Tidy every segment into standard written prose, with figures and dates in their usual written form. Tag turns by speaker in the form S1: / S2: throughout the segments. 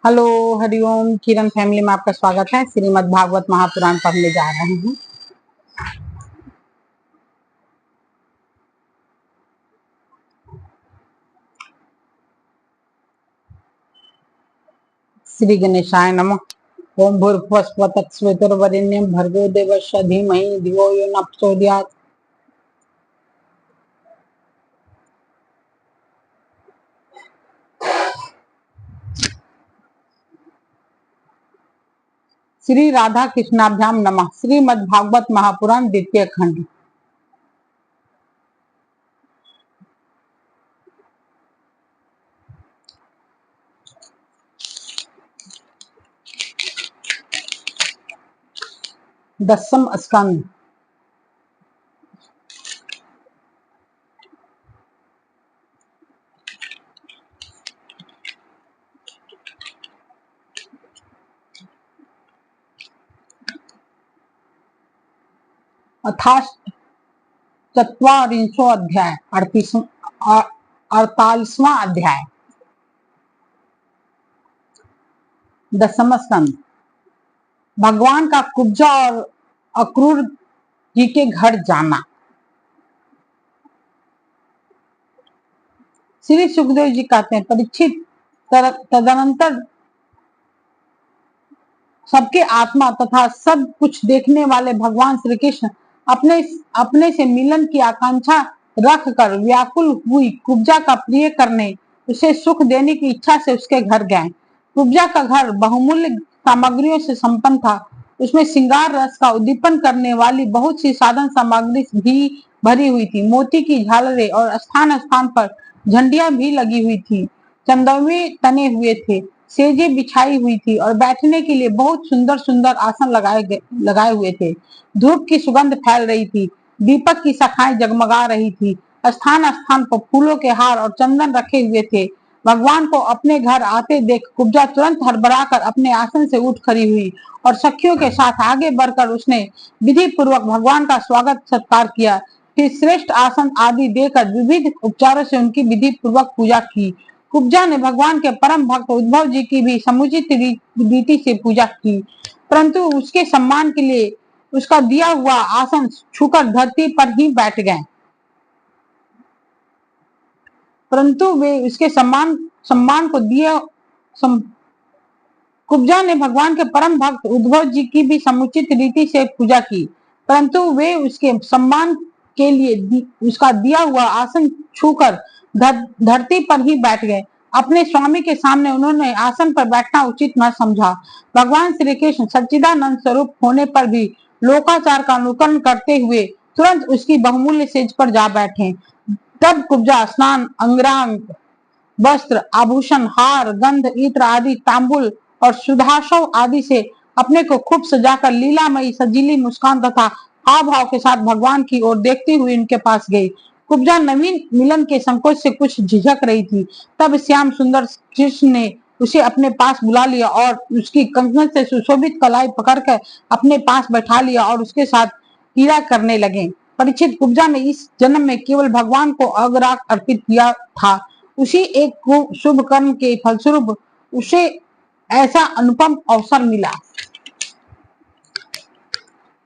S1: Hello, Hariom. किरण family में आपका स्वागत है। श्रीमद् भागवत महापुराण पढ़ने जा रहे हैं। श्री गणेशाय नमः। ओम भूर्भुवः स्वः तत्सवितुर्वरेण्यं भर्गो देवस्य धीमहि धियो यो नः प्रचोदयात्। श्री राधा कृष्णाभ्याम नमः। श्रीमद् भागवत महापुराण द्वितीय खंड। दसम स्कंद। चत्वारिंशो अध्याय। 48वां अध्याय। दसम स्कंद। भगवान का कुब्जा और अक्रूर जी के घर जाना। श्री सुखदेव जी कहते हैं, परीक्षित, तदनंतर सबके आत्मा तथा सब कुछ देखने वाले भगवान श्री कृष्ण अपने अपने से मिलन की आकांक्षा रख कर व्याकुल हुई कुब्जा का प्रिय करने, उसे सुख देने की इच्छा से उसके घर गए। कुब्जा का घर बहुमूल्य सामग्रियों से संपन्न था। उसमें श्रृंगार रस का उद्दीपन करने वाली बहुत सी साधन सामग्री भी भरी हुई थी। मोती की झालरें और स्थान स्थान पर झंडियां भी लगी हुई थी। चंदवे तने हुए थे, सेजे बिछाई हुई थी और बैठने के लिए बहुत सुंदर सुंदर आसन लगाए हुए थे। धूप की सुगंध फैल रही थी, दीपक की शाखाएं जगमगा रही थी। स्थान स्थान पर फूलों के हार और चंदन रखे हुए थे। भगवान को अपने घर आते देख कुब्जा तुरंत हड़बड़ाकर अपने आसन से उठ खड़ी हुई और सखियों के साथ आगे बढ़कर उसने विधि पूर्वक भगवान का स्वागत सत्कार किया। फिर श्रेष्ठ आसन आदि देकर विविध उपचारों से उनकी विधि पूर्वक पूजा की। कुब्जा ने भगवान के परम भक्त उद्धव जी की भी समुचित रीति से पूजा की, परंतु उसके सम्मान के लिए उसका दिया हुआ आसन छूकर धरती पर ही बैठ गए। परंतु वे उसके सम्मान को दिए कुब्जा ने भगवान के परम भक्त उद्धव जी की भी समुचित रीति से पूजा की, परंतु वे उसके सम्मान के लिए उसका दिया हुआ आसन छूकर धरती पर ही बैठ गए। अपने स्वामी के सामने उन्होंने आसन पर बैठना उचित न समझा। भगवान श्री कृष्ण सच्चिदानंद स्वरूप होने पर भी लोकाचार का अनुकरण करते हुए तुरंत उसकी बहुमूल्य सेज पर जा बैठे। तब कुब्जा स्नान, अंगराग, वस्त्र, आभूषण, हार, गंध, इत्र आदि, तांबुल और सुधाशव आदि से अपने को खूब सजाकर लीलामयी सजीली मुस्कान तथा हाव भाव के साथ भगवान की ओर देखती हुई उनके पास गई। कुब्जा नवीन मिलन के संकोच से कुछ झिझक रही थी। तब श्याम सुंदर कृष्ण ने उसे अपने पास बुला लिया और उसकी कंकन से सुशोभित कलाई पकड़कर अपने पास बैठा लिया और उसके साथ क्रीड़ा करने लगे। परीक्षित, कुब्जा ने इस जन्म में केवल भगवान को अग्राग अर्पित किया था। उसी एक शुभ कर्म के फलस्वरूप उसे ऐसा अनुपम अवसर मिला।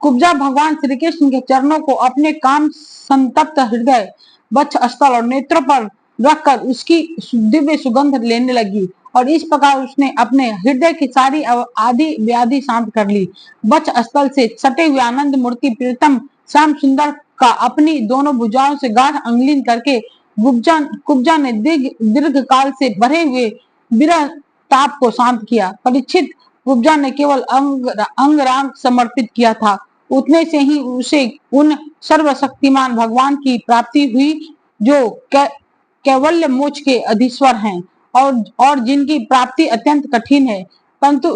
S1: कुब्जा भगवान श्री कृष्ण के चरणों को अपने काम संतप्त हृदय, वक्ष स्थल और नेत्रों पर रखकर उसकी दिव्य सुगंध लेने लगी और इस प्रकार उसने अपने हृदय की सारी आदि व्याधि शांत कर ली। वक्ष स्थल से सटे हुए आनंद मूर्ति प्रीतम श्याम सुंदर का अपनी दोनों भुजाओं से गाढ़ अंगुलीन करके कुब्जा ने दीर्घ काल से भरे हुए विरह ताप को शांत किया। परीक्षित, कुब्जा ने केवल अंगराग समर्पित किया था, उतने से ही उसे उन सर्वशक्तिमान भगवान की प्राप्ति हुई जो कैवल्य मोक्ष के अधीश्वर हैं और जिनकी प्राप्ति अत्यंत कठिन है। परंतु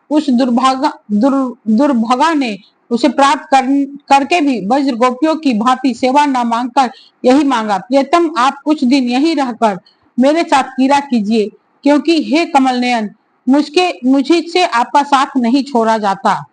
S1: उस दुर्भागा ने उसे प्राप्त करके भी वज्र गोपियों की भांति सेवा न मांगकर यही मांगा, प्रियतम, आप कुछ दिन यहीं रहकर मेरे साथ क्रीड़ा कीजिए, क्योंकि हे कमल नयन, मुझसे आपका साथ नहीं छोड़ा जाता।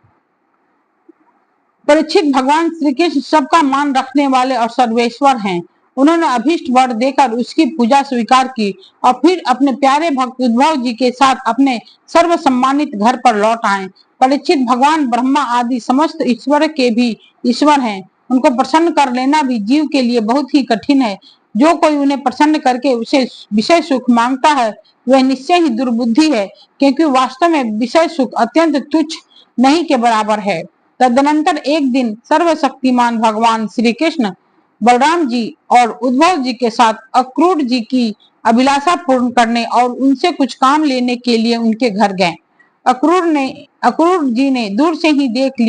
S1: परीक्षित, भगवान श्री कृष्ण सबका मान रखने वाले और सर्वेश्वर हैं उन्होंने अभीष्ट वर देकर उसकी पूजा स्वीकार की और फिर अपने प्यारे भक्त उद्धव जी के साथ अपने सर्व सम्मानित घर पर लौट आए। परीक्षित, भगवान ब्रह्मा आदि समस्त ईश्वर के भी ईश्वर हैं। उनको प्रसन्न कर लेना भी जीव के लिए बहुत ही कठिन है। जो कोई उन्हें प्रसन्न करके उसे विषय सुख मांगता है वह निश्चय ही दुर्बुद्धि है, क्योंकि वास्तव में विषय सुख अत्यंत तुच्छ नहीं के बराबर है। तदनंतर एक दिन सर्वशक्तिमान भगवान श्री कृष्ण बलराम जी और उद्धव जी के साथ अक्रूर जी की अभिलाषा पूर्ण करने और उनसे कुछ काम लेने के लिए उनके घर गए। अक्रूर जी ने दूर से ही देख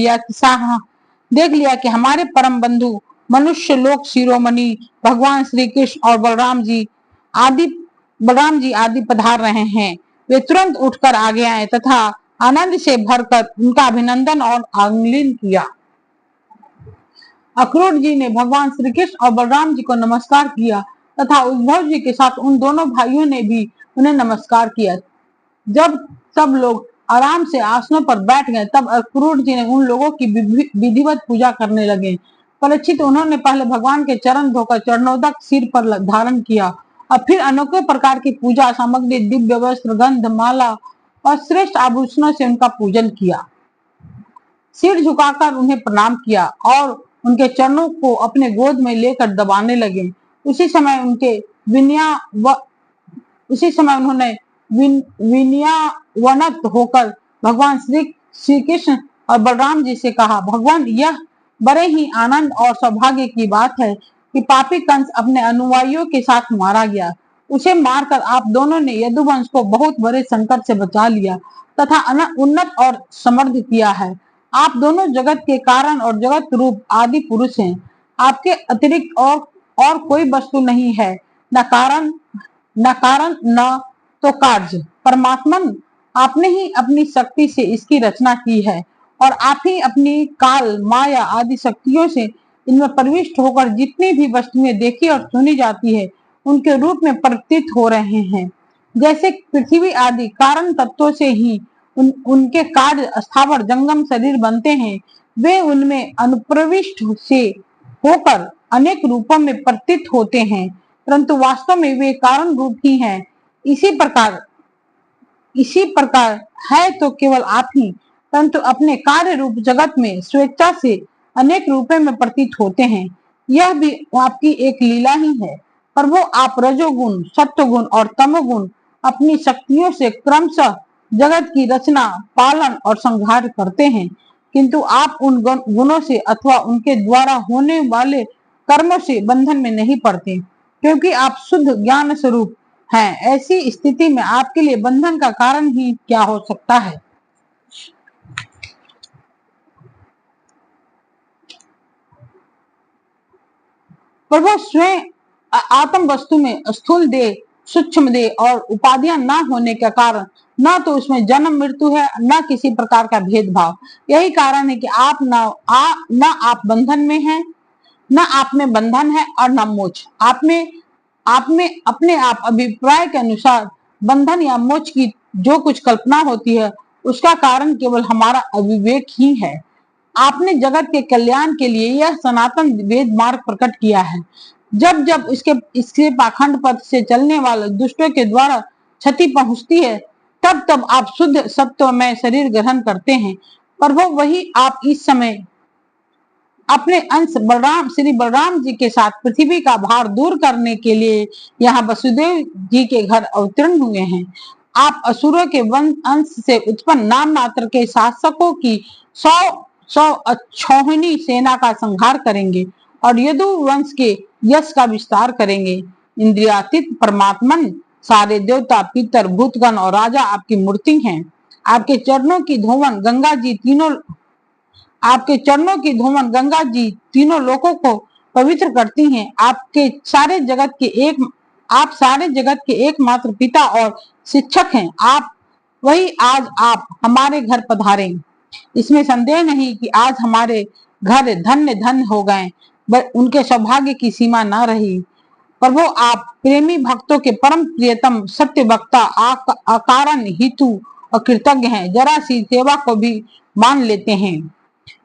S1: लिया कि हमारे परम बंधु मनुष्य लोक शिरोमणि भगवान श्री कृष्ण और बलराम जी आदि पधार रहे हैं। वे तुरंत उठकर आगे आए तथा आनंद से भरकर उनका अभिनंदन और आलिंगन किया। अक्रूर जी ने भगवान श्री कृष्ण और बलराम जी को नमस्कार किया तथा उद्धव जी के साथ उन दोनों भाइयों ने भी उन्हें नमस्कार किया। जब सब लोग आराम से आसनों पर बैठ गए तब अक्रूर जी ने उन लोगों की विधिवत पूजा करने लगे। परीक्षित, उन्होंने पहले भगवान के चरण धोकर चरणोदक सिर पर धारण किया और फिर अनेकों प्रकार की पूजा सामग्री, दिव्य वस्त्र, गंध, माला और श्रेष्ठ आभूषणों से उनका पूजन किया। सिर झुकाकर उन्हें प्रणाम किया और उनके चरणों को अपने गोद में लेकर दबाने लगे। उसी समय उन्होंने विनयावनत होकर भगवान श्री कृष्ण और बलराम जी से कहा, भगवान, यह बड़े ही आनंद और सौभाग्य की बात है कि पापी कंस अपने अनुयायियों के साथ मारा गया। उसे मारकर आप दोनों ने यदुवंश को बहुत बड़े संकट से बचा लिया तथा उन्नत और समृद्ध किया है। आप दोनों जगत के कारण और जगत रूप आदि पुरुष हैं। आपके अतिरिक्त और कोई वस्तु नहीं है, न कारण न तो कार्य। परमात्मन, आपने ही अपनी शक्ति से इसकी रचना की है और आप ही अपनी काल, माया आदि शक्तियों से इनमें प्रविष्ट होकर जितनी भी वस्तुएं देखी और सुनी जाती है उनके रूप में प्रतीत हो रहे हैं। जैसे पृथ्वी आदि कारण तत्वों से ही उनके कार्य स्थावर जंगम शरीर बनते हैं, वे उनमें अनुप्रविष्ट से होकर अनेक रूपों में प्रतीत होते हैं, परंतु वास्तव में वे कारण रूप ही हैं। इसी प्रकार है तो केवल आप ही, परंतु अपने कार्य रूप जगत में स्वेच्छा से अनेक रूपों में प्रतीत होते हैं। यह भी आपकी एक लीला ही है। पर वो आप रजोगुण, सत्वगुण और तमोगुण अपनी शक्तियों से क्रमशः जगत की रचना, पालन और संहार करते हैं, किंतु आप उन गुणों से अथवा उनके द्वारा होने वाले कर्मों से बंधन में नहीं पड़ते, क्योंकि आप शुद्ध ज्ञान स्वरूप हैं। ऐसी स्थिति में आपके लिए बंधन का कारण ही क्या हो सकता है। प्रभु स्वयं आत्म वस्तु में स्थूल देह, सूक्ष्म देह और उपाधियां न होने के कारण न तो उसमें जन्म मृत्यु है, न किसी प्रकार का भेदभाव। यही कारण है कि आप न आप बंधन में हैं, न आप में बंधन है और न मोक्ष। आप में अपने आप अभिप्राय के अनुसार बंधन या मोक्ष की जो कुछ कल्पना होती है उसका कारण केवल हमारा अविवेक ही है। आपने जगत के कल्याण के लिए यह सनातन वेद मार्ग प्रकट किया है। जब जब इसके पाखंड पथ से चलने वाले दुष्टों के द्वारा क्षति पहुंचती है तब तब आप शुद्ध सत्व में शरीर ग्रहण करते हैं। पर वो वही आप इस समय अपने अंश श्री बलराम जी के साथ पृथ्वी का भार दूर करने के लिए यहाँ वसुदेव जी के घर अवतीर्ण हुए हैं। आप असुरों के अंश से उत्पन्न नाम मात्र के शासकों की 100 अक्षौहिणी सेना का संहार करेंगे और यदु वंश के यश का विस्तार करेंगे। इंद्रियातीत परमात्मन, सारे देवता, पितर, भूतगण और राजा आपकी मूर्ति हैं। आपके चरणों की धोवन गंगा जी तीनों लोकों को पवित्र करती हैं। आप सारे जगत के एकमात्र पिता और शिक्षक हैं। आप हमारे घर पधारे। इसमें संदेह नहीं कि आज हमारे घर धन्य धन्य हो गए, उनके सौभाग्य की सीमा न रही। प्रभु, आप प्रेमी भक्तों के परम प्रियतम, सत्य वक्ता, अकारण हितु और कृतज्ञ हैं। जरा सी सेवा को भी मान लेते हैं।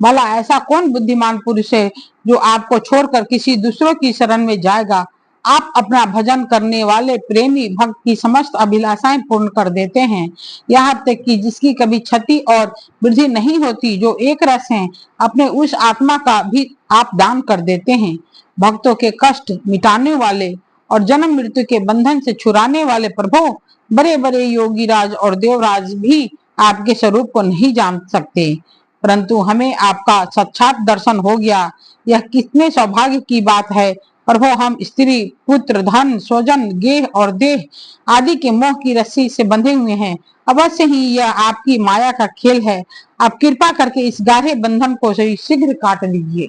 S1: भला ऐसा कौन बुद्धिमान पुरुष है जो आपको छोड़कर किसी दूसरों की शरण में जाएगा। आप अपना भजन करने वाले प्रेमी भक्त की समस्त अभिलाषाएं पूर्ण कर देते हैं, यहाँ तक कि जिसकी कभी क्षति और वृद्धि नहीं होती, जो एक रस है, अपने उस आत्मा का भी आप दान कर देते हैं। भक्तों के कष्ट मिटाने वाले और जन्म मृत्यु के बंधन से छुड़ाने वाले प्रभु, बड़े बड़े योगीराज और देवराज भी आपके स्वरूप को नहीं जान सकते, परंतु हमें आपका साक्षात दर्शन हो गया। यह कितने सौभाग्य की बात है प्रभु। हम स्त्री पुत्र धन स्वजन गेह और देह आदि के मोह की रस्सी से बंधे हुए हैं। अवश्य ही यह आपकी माया का खेल है। आप कृपा करके इस गाढ़े बंधन को शीघ्र काट लीजिए।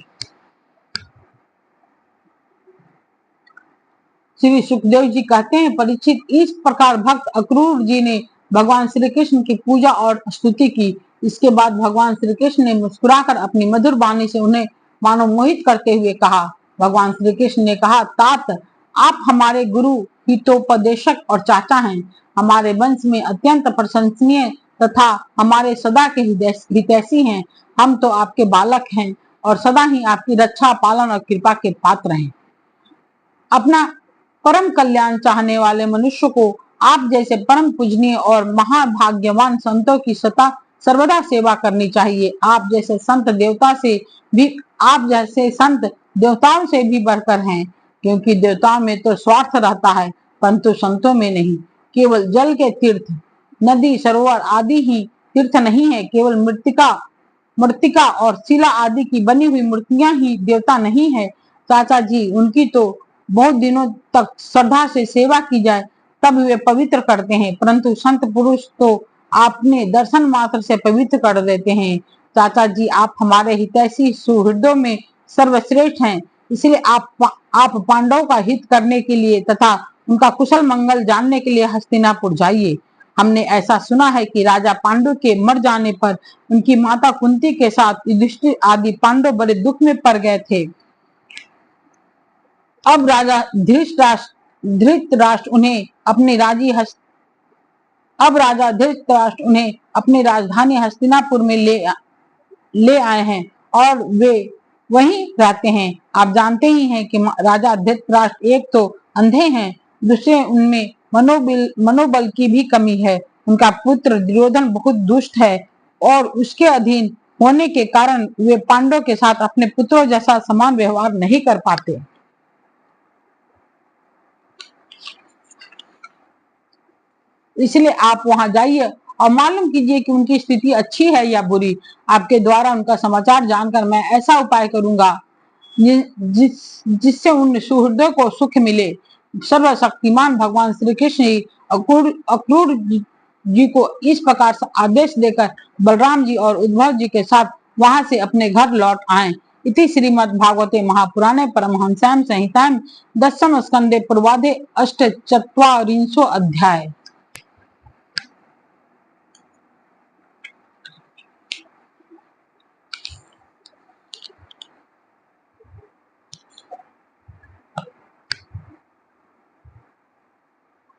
S1: श्री सुखदेव जी कहते हैं, परीक्षित, इस प्रकार भक्त अक्रूर जी ने भगवान श्री कृष्ण की पूजा और स्तुति की। इसके बाद भगवान श्री कृष्ण ने मुस्कुराकर अपनी मधुर वाणी से उन्हें मानो मोहित करते हुए कहा। भगवान श्री कृष्ण ने कहा, तात, आप हमारे गुरु हितोपदेशक और चाचा हैं। हमारे वंश में अत्यंत प्रशंसनीय तथा हमारे सदा के हितैषी हैं। हम तो आपके बालक हैं और सदा ही आपकी रक्षा पालन और कृपा के पात्र हैं। अपना परम कल्याण चाहने वाले मनुष्य को आप जैसे परम पूजनीय और महाभाग्यवान संतों की सर्वदा सेवा करनी चाहिए। आप जैसे संत देवताओं से भी बढ़कर हैं, क्योंकि देवताओं में तो स्वार्थ रहता है, परंतु संतों में नहीं। केवल जल के तीर्थ, नदी, सरोवर आदि ही तीर्थ नहीं है। केवल मृतिका और शिला आदि की बनी हुई मूर्तियां ही देवता नहीं है। चाचा जी, उनकी तो बहुत दिनों तक श्रद्धा से सेवा की जाए तब वे पवित्र करते हैं, परंतु संत पुरुष तो आपने दर्शन मात्र से पवित्र कर देते हैं। चाचा जी, आप हमारे हितैषी सुहृदों में सर्वश्रेष्ठ हैं, इसलिए आप पांडवों का हित करने के लिए तथा उनका कुशल मंगल जानने के लिए हस्तिनापुर जाइए। हमने ऐसा सुना है कि राजा पांडु के मर जाने पर उनकी माता कुंती के साथ युधिष्ठिर आदि पांडव बड़े दुख में पड़ गए थे। अब राजा धृतराष्ट्र उन्हें अपनी राजधानी हस्तिनापुर में ले आए हैं और वे वहीं रहते हैं। आप जानते ही हैं कि राजा धृतराष्ट्र एक तो अंधे हैं, दूसरे उनमें मनोबल की भी कमी है। उनका पुत्र दुर्योधन बहुत दुष्ट है और उसके अधीन होने के कारण वे पांडवों के साथ अपने पुत्रों जैसा समान व्यवहार नहीं कर पाते। इसलिए आप वहां जाइए और मालूम कीजिए कि उनकी स्थिति अच्छी है या बुरी। आपके द्वारा उनका समाचार जानकर मैं ऐसा उपाय करूंगा जिससे उन सुहृदों को सुख मिले। सर्वशक्तिमान भगवान श्री कृष्ण ही अक्रूर जी को इस प्रकार से आदेश देकर बलराम जी और उद्धव जी के साथ वहां से अपने घर लौट आए। इति श्रीमद् भागवते महापुराणे परमहंस्यां संहितायां दशम स्कंदे पूर्वाधे अष्टचत्वारिंशो अध्याय।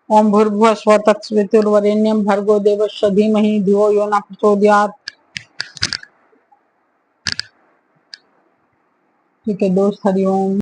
S1: ओम भूर्भुवः स्वः तत्सवितुर्वरेण्यं भर्गो देवस्य धीमहि धियो यो न प्रचोदयात्। ठीक है दोस्त, हरिओम।